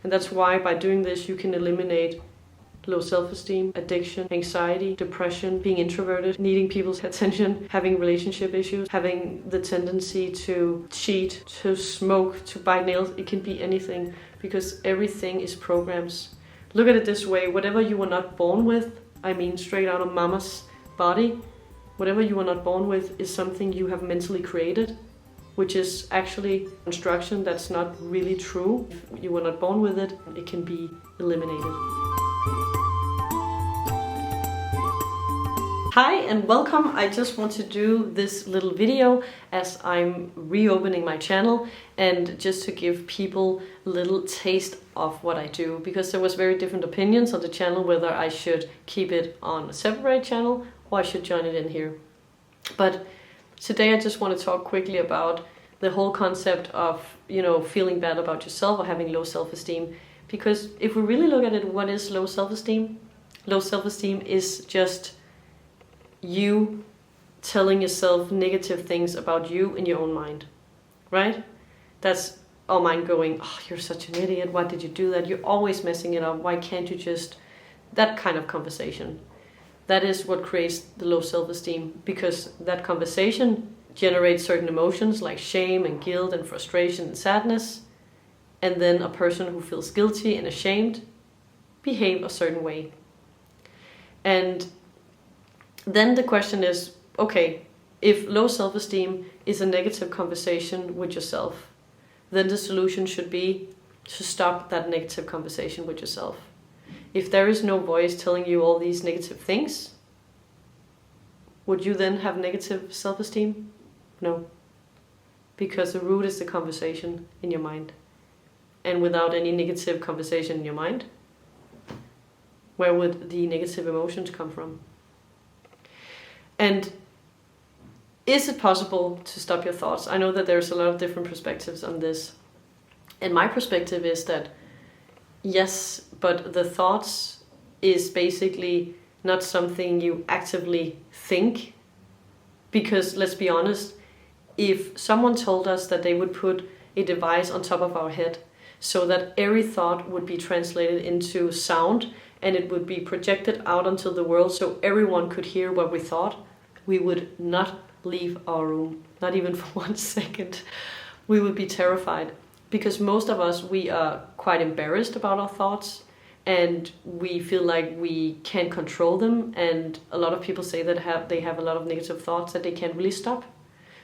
And that's why by doing this you can eliminate low self-esteem, addiction, anxiety, depression, being introverted, needing people's attention, having relationship issues, having the tendency to cheat, to smoke, to bite nails. It can be anything, because everything is programs. Look at it this way: whatever you were not born with, I mean straight out of mama's body, whatever you were not born with is something you have mentally created, which is actually construction that's not really true. If you were not born with it, it can be eliminated. Hi and welcome. I just want to do this little video as I'm reopening my channel and just to give people a little taste of what I do, because there was very different opinions on the channel whether I should keep it on a separate channel or I should join it in here. But today I just want to talk quickly about the whole concept of, feeling bad about yourself or having low self-esteem. Because if we really look at it, what is low self-esteem? Low self-esteem is just you telling yourself negative things about you in your own mind, right? That's our mind going, oh, you're such an idiot, why did you do that? You're always messing it up, why can't you just... That kind of conversation. That is what creates the low self-esteem, because that conversation generates certain emotions like shame and guilt and frustration and sadness, and then a person who feels guilty and ashamed behave a certain way. And then the question is, okay, if low self-esteem is a negative conversation with yourself, then the solution should be to stop that negative conversation with yourself. If there is no voice telling you all these negative things, would you then have negative self-esteem? No. Because the root is the conversation in your mind. And without any negative conversation in your mind, where would the negative emotions come from? And is it possible to stop your thoughts? I know that there's a lot of different perspectives on this. And my perspective is that yes, but the thoughts is basically not something you actively think. Because let's be honest, if someone told us that they would put a device on top of our head so that every thought would be translated into sound and it would be projected out onto the world so everyone could hear what we thought, we would not leave our room, not even for 1 second. We would be terrified, because most of us, we are quite embarrassed about our thoughts and we feel like we can't control them, and a lot of people say that they have a lot of negative thoughts that they can't really stop.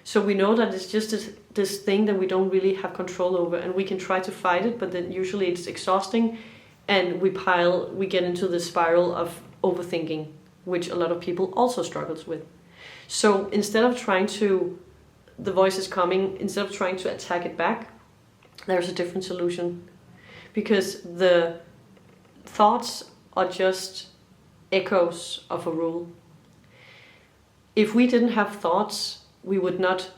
So we know that it's just this thing that we don't really have control over, and we can try to fight it, but then usually it's exhausting and we get into the spiral of overthinking, which a lot of people also struggles with. So instead of the voice is coming, instead of trying to attack it back, there's a different solution. Because the thoughts are just echoes of a rule. If we didn't have thoughts, we would not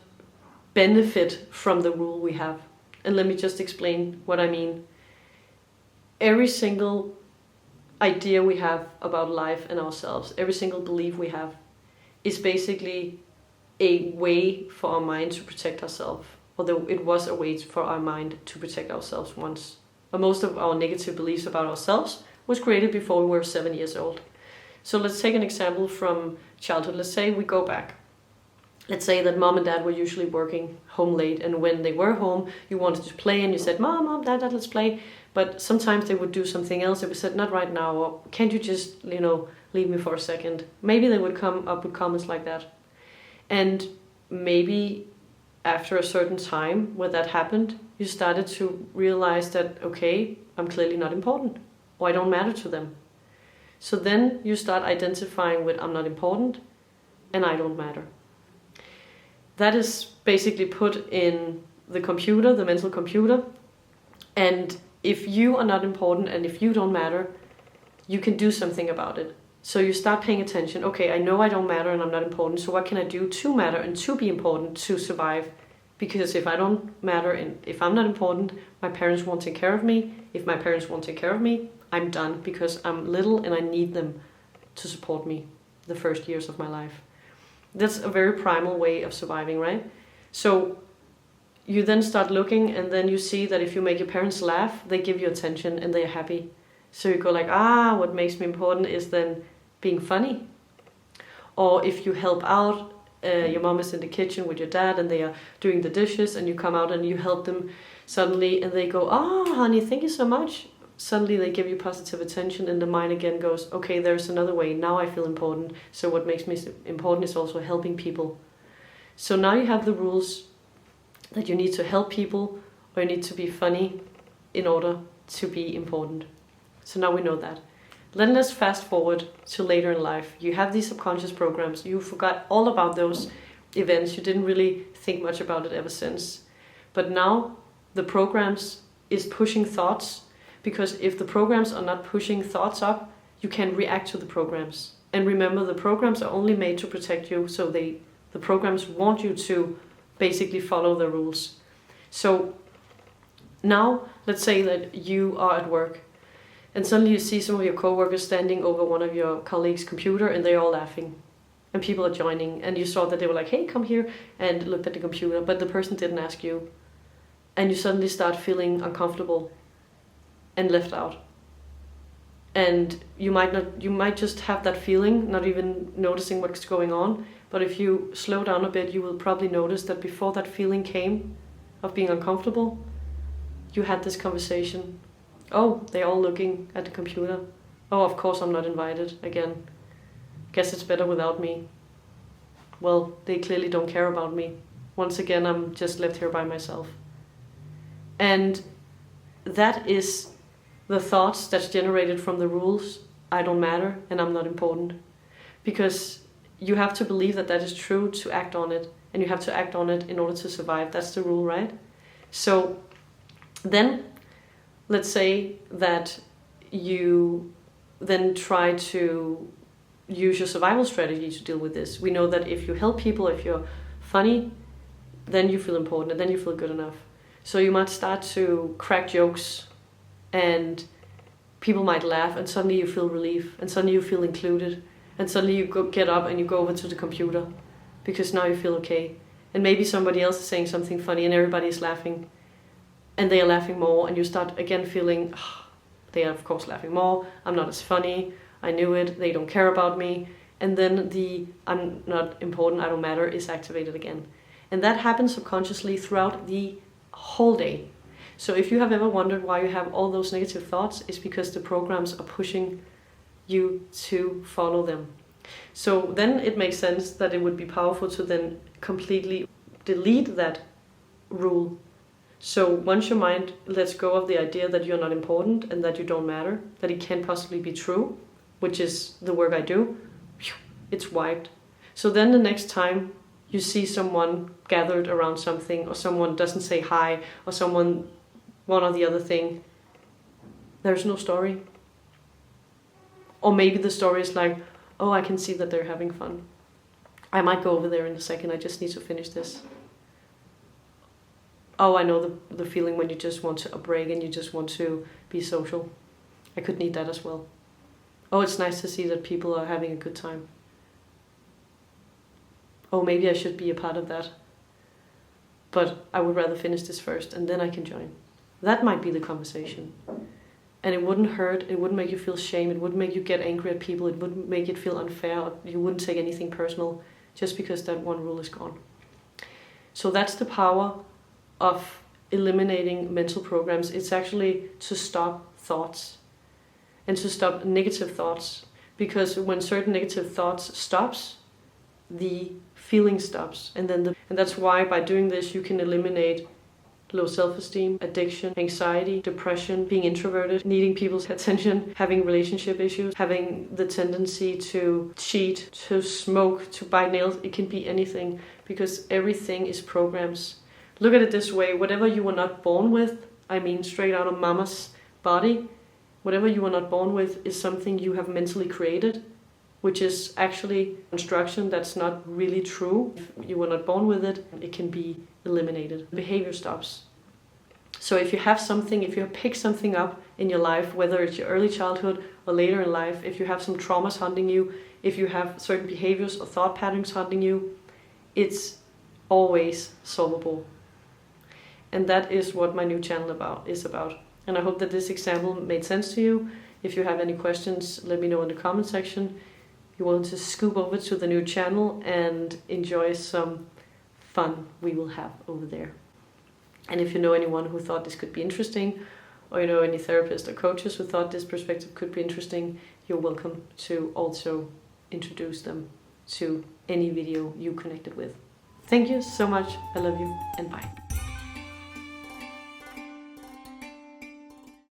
benefit from the rule we have. And let me just explain what I mean. Every single idea we have about life and ourselves, every single belief we have, is basically a way for our mind to protect ourselves. Although it was a way for our mind to protect ourselves once. But most of our negative beliefs about ourselves was created before we were 7 years old. So let's take an example from childhood. Let's say we go back. Let's say that mom and dad were usually working home late, and when they were home, you wanted to play and you said, Mom, Dad, let's play. But sometimes they would do something else. They would say, not right now, or can't you just, leave me for a second? Maybe they would come up with comments like that. And maybe after a certain time where that happened, you started to realize that, okay, I'm clearly not important, or I don't matter to them. So then you start identifying with I'm not important and I don't matter. That is basically put in the computer, the mental computer. And if you are not important and if you don't matter, you can do something about it. So you start paying attention. Okay, I know I don't matter and I'm not important, so what can I do to matter and to be important to survive? Because if I don't matter and if I'm not important, my parents won't take care of me. If my parents won't take care of me, I'm done, because I'm little and I need them to support me the first years of my life. That's a very primal way of surviving, right? So you then start looking, and then you see that if you make your parents laugh, they give you attention and they're happy. So you go like, what makes me important is then being funny. Or if you help out, your mom is in the kitchen with your dad and they are doing the dishes, and you come out and you help them suddenly, and they go, honey, thank you so much. Suddenly they give you positive attention, and the mind again goes, okay, there's another way. Now I feel important. So what makes me important is also helping people. So now you have the rules that you need to help people, or you need to be funny in order to be important. So now we know that. Then let's fast forward to later in life. You have these subconscious programs. You forgot all about those events. You didn't really think much about it ever since. But now the programs is pushing thoughts, because if the programs are not pushing thoughts up, you can react to the programs. And remember, the programs are only made to protect you, so the programs want you to basically follow the rules. So now let's say that you are at work, and suddenly you see some of your coworkers standing over one of your colleagues' computer, and they're all laughing, and people are joining, and you saw that they were like, hey, come here, and looked at the computer, but the person didn't ask you, and you suddenly start feeling uncomfortable and left out. And you might just have that feeling, not even noticing what's going on. But if you slow down a bit, you will probably notice that before that feeling came of being uncomfortable, you had this conversation. Oh, they're all looking at the computer. Oh, of course I'm not invited again. Guess it's better without me. Well, they clearly don't care about me. Once again, I'm just left here by myself. And that is the thoughts that's generated from the rules. I don't matter and I'm not important. Because you have to believe that that is true to act on it. And you have to act on it in order to survive. That's the rule, right? So then, let's say that you then try to use your survival strategy to deal with this. We know that if you help people, if you're funny, then you feel important and then you feel good enough. So you might start to crack jokes, and people might laugh, and suddenly you feel relief, and suddenly you feel included, and suddenly you get up and you go over to the computer because now you feel okay. And maybe somebody else is saying something funny and everybody is laughing, and they are laughing more, and you start again feeling, they are of course laughing more, I'm not as funny, I knew it, they don't care about me, and then the I'm not important, I don't matter is activated again. And that happens subconsciously throughout the whole day. So if you have ever wondered why you have all those negative thoughts, it's because the programs are pushing you to follow them. So then it makes sense that it would be powerful to then completely delete that rule. So once your mind lets go of the idea that you're not important and that you don't matter, that it can't possibly be true, which is the work I do, it's wiped. So then the next time you see someone gathered around something, or someone doesn't say hi, or someone one or the other thing, there's no story. Or maybe the story is like, oh, I can see that they're having fun. I might go over there in a second, I just need to finish this. Oh, I know the feeling when you just want a break and you just want to be social. I could need that as well. Oh, it's nice to see that people are having a good time. Oh, maybe I should be a part of that. But I would rather finish this first and then I can join. That might be the conversation. And it wouldn't hurt, it wouldn't make you feel shame, it wouldn't make you get angry at people, it wouldn't make it feel unfair, you wouldn't take anything personal just because that one rule is gone. So that's the power of eliminating mental programs. It's actually to stop thoughts and to stop negative thoughts, because when certain negative thoughts stops, the feeling stops, and that's why by doing this you can eliminate low self-esteem, addiction, anxiety, depression, being introverted, needing people's attention, having relationship issues, having the tendency to cheat, to smoke, to bite nails. It can be anything, because everything is programs. Look at it this way, whatever you were not born with, I mean straight out of mama's body, whatever you were not born with is something you have mentally created, which is actually construction that's not really true. If you were not born with it, it can be eliminated. Behavior stops. So if you have something, if you pick something up in your life, whether it's your early childhood or later in life, if you have some traumas haunting you, if you have certain behaviors or thought patterns haunting you, it's always solvable. And that is what my new channel is about. And I hope that this example made sense to you. If you have any questions, let me know in the comment section. You're willing to scoop over to the new channel and enjoy some fun we will have over there. And if you know anyone who thought this could be interesting, or you know any therapists or coaches who thought this perspective could be interesting, you're welcome to also introduce them to any video you connected with. Thank you so much. I love you, and bye.